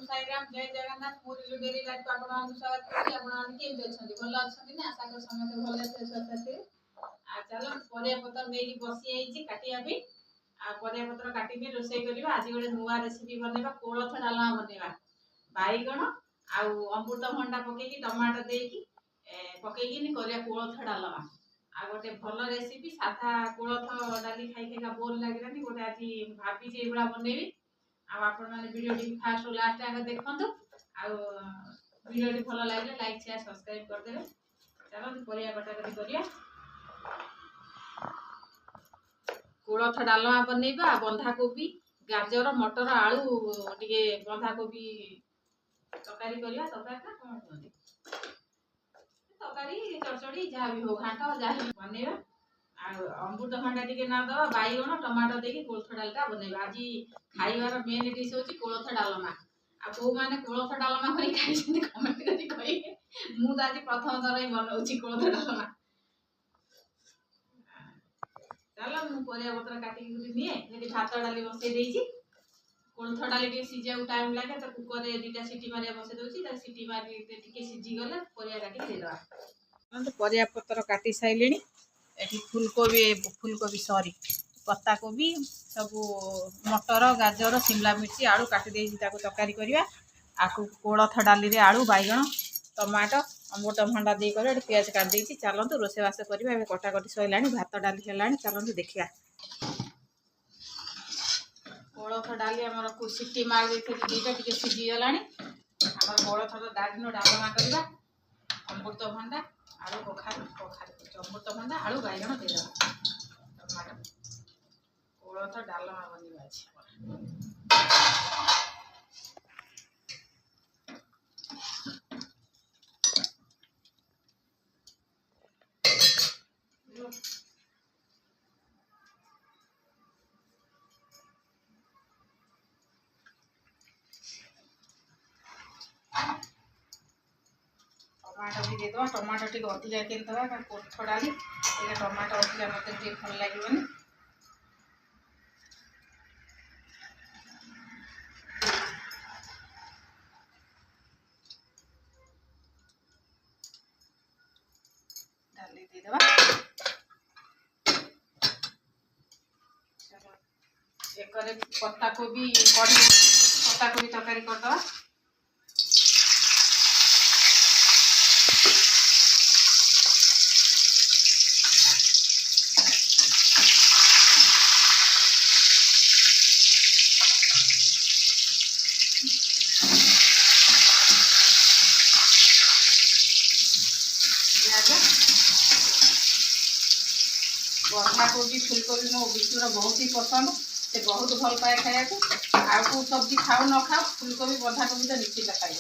साईराम जय जगन्नाथ मोर daily life आपण मान स्वागत करी आपण मान केम अछंती भल अछंती ना आशा कर समते भल से सतते आ चलो परिया पत्र नेकी बसी आइची काटिया भी आ परिया पत्र काटी भी रोसई करबा आज गोटे नुवा रेसिपी बनेबा कोलथ डालमा बनेबा बाईगण आ अमृतभंडा पकेकी टमाटो देकी पकेकी नि करिया कोलथ डालमा आ गोटे भल रेसिपी साधा कोलथ डाली खाई खाई बोर लागिलानी गोटे आज भाबी जे एबडा बनेबी आपण माने वीडियो टी फास्ट लास्ट आगे देखंतु आ वीडियो टी भल लागले लाइक शेयर सब्सक्राइब कर देबे चलो परिया कटा कटी करिया कोलथ डालमा बनेबा बंधा कोबी गाजर मटर आलू टिके बंधा कोबी तकारी करिया तकारी ना कोन कहंती तकारी चचड़ी जहाँ भी हो घाटा जहाँ बनेबा अमृतभंडा टिके ना दवा बाईगण टमाटो देकी कोलथ डालटा बनेबा आज खाइबार मेन डिश होची कोलथ डालमा आ को माने कोलथ डालमा करी खाइछन कमेंट करी कहिए मु त आज प्रथम थर ही बनौची कोलथ डालमा चलो मु परिया पत्र काटी निए जेदी भात डाली बसे देइची कोलथ डाली टिके सिजिया टाइम लागे तो कुकर रे दुटा सीटी मारिया बसे दोची त सीटी मारी टिके सिजी गले परिया काटी दे दवा तो परिया पत्र काटी साइलेनी एठी फूलकोबी सॉरी पत्ता कोबी सब मटर गाजर शिमला मिर्ची आलू काटी देइची ताको तकारी करिया आकु कोलथ डाली रे आलू बाईगण टमाटो अमृतभंडा दे कर प्याज काट देइची चलंतु रोसेवास करिया एबे कटा कटी सइलानी भात डाली हेलानी चलंतु देखिया कोलथ डाली हमर कुसिटी मार देथि दीटा टिके सिजी गलानी हमर कोलथ डालिनो डालमा करबा अमृतभंडा आलू कखारू अमृतभंडा आलू बाईगण दे देबा टमाटो कोलथ डालमा बनिबा टमाटो भी दे दो टमाटो टी अधिका के दवा कोलथ डाली ये टमाटो अधिका मत टे भल लागबनी डाली दे दवा चलो एकरे पत्ता कोबी कढ़ी पत्ता कोबी तकारी कर दवा बंधा कोबी फूलकोबी मो विष्णुर बहुत ही पसंद से बहुत भल पाए खाया को सब्जी खाओ न खाओ फूलकोबी बंधा कोबी तो निश्चित खाइब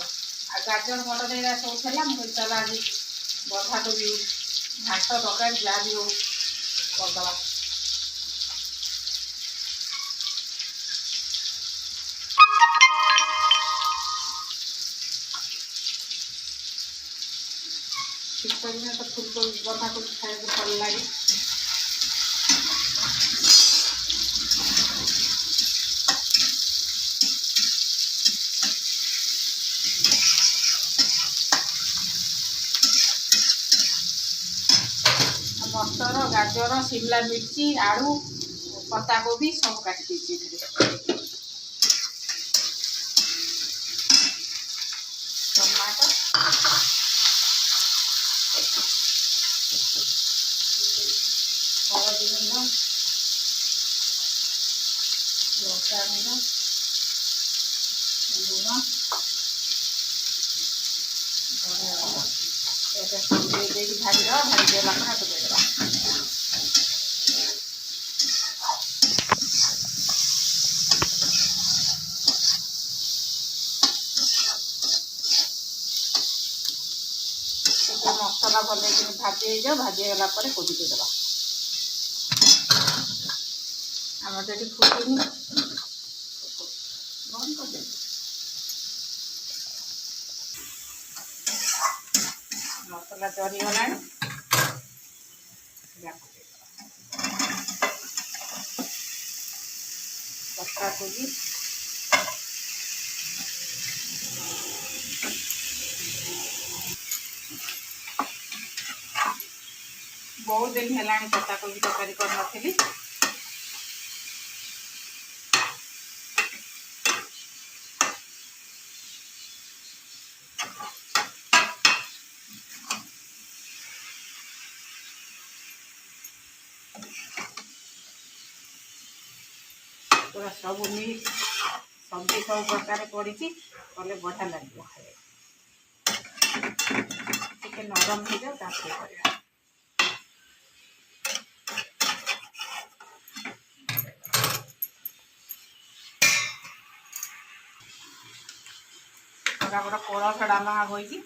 आ गाजर मटर एरा सब थेला मु चल आज बंधा कोबी भात तरकारी जहाँ भी हो करदवा फूलकोबी में तो फूलकोबी बंधा कोबी खाए भल लगे मटर गाजर शिमला मिर्ची आलू पत्ता कोबी सब काटी दीजिए टमाटो हल्दी गुंड लंका गुंड लुण भाजी दवा भाजी देला हाथ देदेबा मसला भल भाजी जाओ भाजी गला कोबी देदेबा आम तो ये फुटनी बंद कर दे मसला जरी गला पत्ता कोबी बहुत दिन है पत्ता कोबी तरकारी कर पूरा सब मिक्स सब्जी सब प्रकार पड़ी कले बढ़िया लगे टे नरम हो जाओ कर बड़ा कोलथ डालमा होगी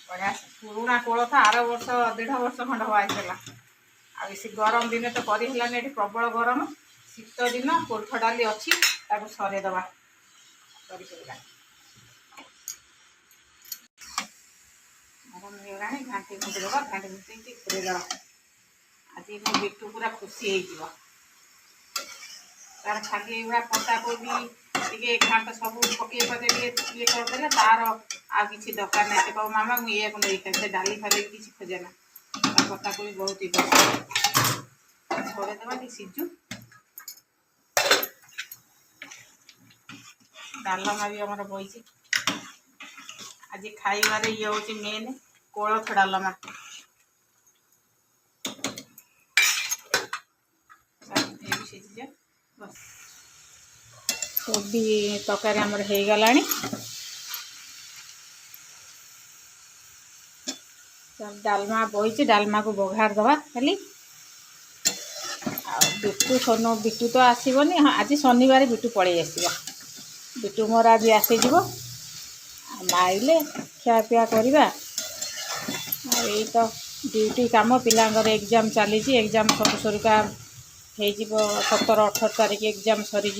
बढ़िया पुराणा कोलथ आर वर्ष 1.5 वर्ष खंड हवा आसी गरम दिन तो करलानी ये प्रबल गरम शीत दिन कोलथ डाली अच्छी सरेदवा गरम होगा घाटी घुटी दबा घाटी घुटी पूरेदवा आज मो बिटू पूरा खुशी हो तार खाली ये पत्ता कोबी टे घाट सब पकई पकई ये करदे तार आ कि दरकार नहीं कह मामा मुझे ये नहीं खाए डाली फाली किसी खोजे ना पत्ता कोबी बहुत ही छोड़देवा टे सीझु डालमा भी आम बही आज खाइबार ये हूँ मेन कोलथ डालमा सीझे बस कोबी तरकारी आमर हो गला डालमा बही डालमा को बघार दवा खाली बिटू सोनो बिटू तो आसबनी हाँ आज शनिवार बिटू पलि आस बिटू मोर आज आसीज आइले खियापिया करवा यही तो ड्यूटी काम पिलांगर एग्जाम चली एग्जाम सरू सरुका हो 17-18 तारीख एग्जाम सरीज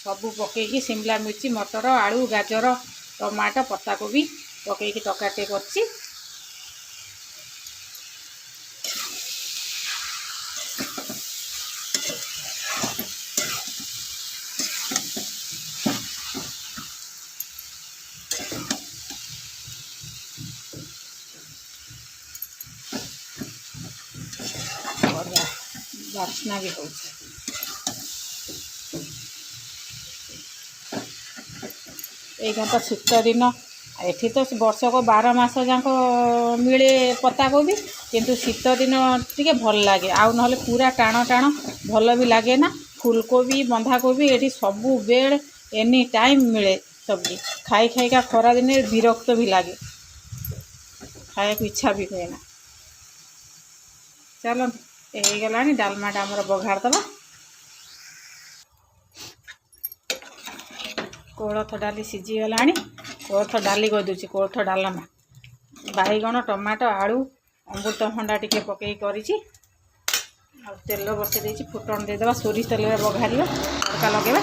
सबू पकईकी शिमला मिर्ची मटर आलू गाजर टमाटो पत्ता कोबी पकईकी तरकारी कर बास्ना भी हो तो शीत दिन एठी तो वर्ष को 12 मास जाक मिले पत्ता कोबी किंतु शीत दिन टी भल लगे आउ ना पूरा टाण टाण भल भी लगे ना फुलकोबी बंधाकोबी ये सबू बेल एनी टाइम मिले सब्जी खाई खाईका खरा दिन विरक्त भी लगे खाया इच्छा भी हुए ना चलो हो गला डालमाटा आमर बघार दबा कोलथ डाली सीझीगला कोलथ डाली कहीदे कोलथ डालमा बैगण टमाटो आलू अमृतभंडा टी पकई कर तेल बसई फुटन देदेवा सोरिष तेल बघार तड़का लगेगा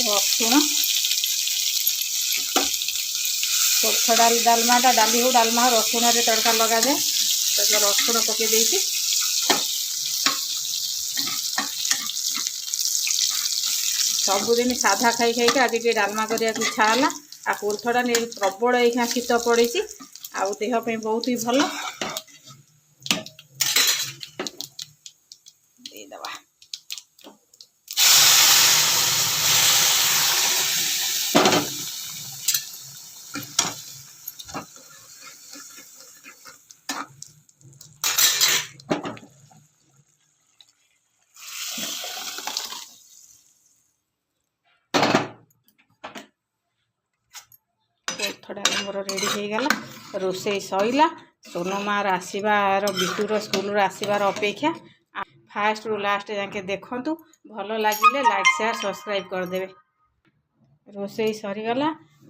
रसुण कोलथ डालमाटा डाली हो डालमा रसुण रे तड़का लगा जाए रसुण पकई देती सबुदिन साधा खाई खाई आज ये डालमा करने इच्छा है आ कोलथटा प्रबल ये शीत पड़ी आउ देह बहुत ही भल देदवा कोलथटा मोर रेडी हो गला रोसे सईला सोनमार आसबार बिटूर स्कूल आसबार अपेक्षा फास्ट रु लास्ट जाके देखु भल लगे लाइक शेयर सब्सक्राइब करदे रोसे सरीगला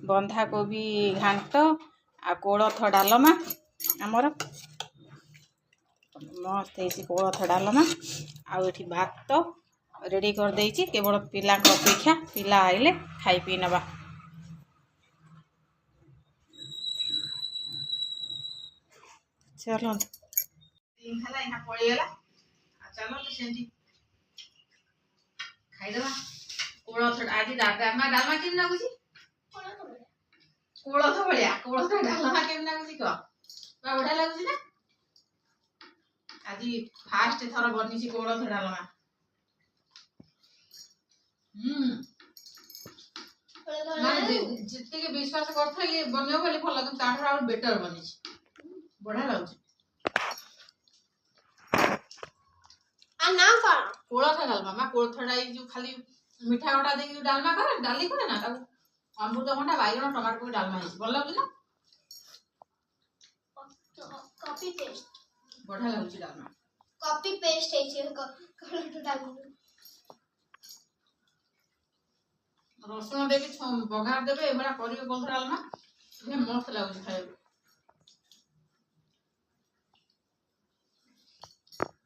बंधाकोबी घांट आ कोलथ डालमा आमर मस्त कोलथ डालमा आउ भात रेडी कर देइछि केवल पिला अपेक्षा पिला आइले खाई पी नबा। चलो खाला यहाँ पड़ेगा चलो तो सेंटी खाईदबा कोलथ आज डालमा डालमा केम लागुची कोलथ डालमा केम लागुची कह बा बढ़िया लागुची ना आज फास्ट थर बनिची कोलथ डालमा माने जितके के विश्वास करथा ये बनियो बोली भल लागन ताठर और बेटर बनिची बढ़िया लागुची आ नाम का कोलथ डालमा मा कोलथ डाई जो खाली मिठा गटा दे डालमा करे डाली करे ना ताऊ अमृतभंडा बाइगण टमाटर को डालमा है भल लागुची ना कॉपी पेस्ट बढ़िया लागुची डालमा कॉपी पेस्ट है छे कोलथ डालमा रसुण देके बघार देबे एबरा करिवे कोलथ डालमा मस्त लागुची खाइबे।